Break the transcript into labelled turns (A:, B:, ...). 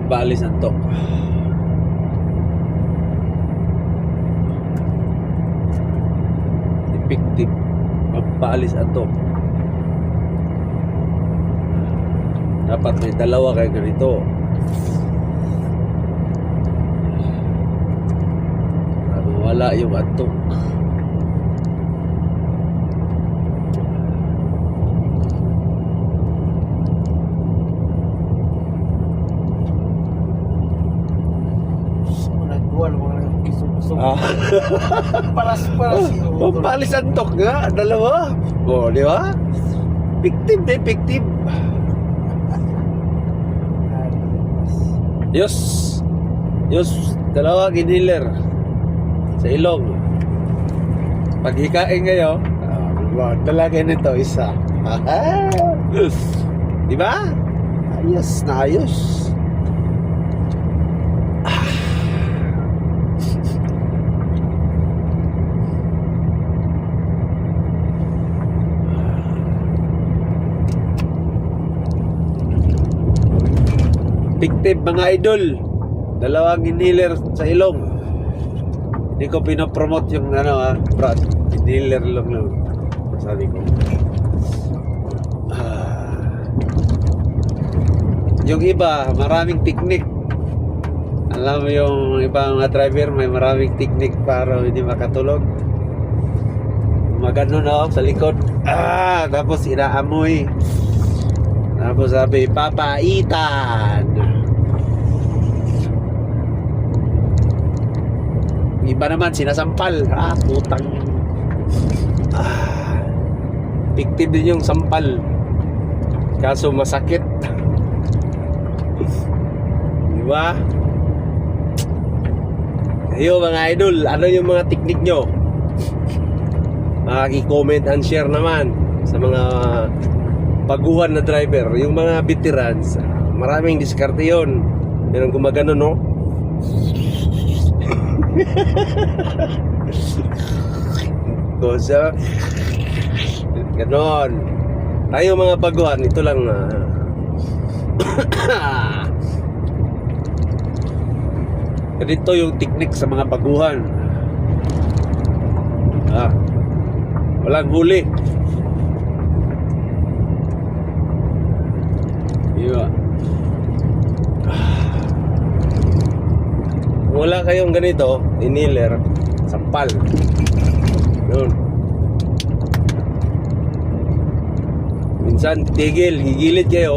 A: pagpaalis antok. Effective pagpaalis antok. Dapat may dalawa kayo ganito. Wala yung antok. Pampalis antok nga, dalawa. O, di ba? Effective. Yus, dalawa ginhiler sa ilong. Pag hikain kayo, talagay nito isa. Di ba? Ayos na ayos. Effective mga idol. Dalawang inhaler sa ilong. Hindi ko pinopromote yung brad. Inhaler lang. Sabi ko. Yung iba, maraming technique. Alam mo yung ibang mga driver, may maraming technique para hindi makatulog. Magano na sa likod. Tapos inaamoy. Tapos sabi, papaitan. Iba naman, sinasampal. Putang. Effective din yung sampal. Kaso masakit. Diba? Kayo mga idol, ano yung mga teknik nyo? I-comment and share naman sa mga baguhan na driver. Yung mga veterans, maraming diskarte yun. Yan ang gumagano, no? Kosa ganon. Tayo mga baguhan, ito lang ganito yung teknik sa mga baguhan. Walang huli. Iya. Wala kayong ganito, inhaler, sampal. Yun. Minsan tigil, gigilid kayo.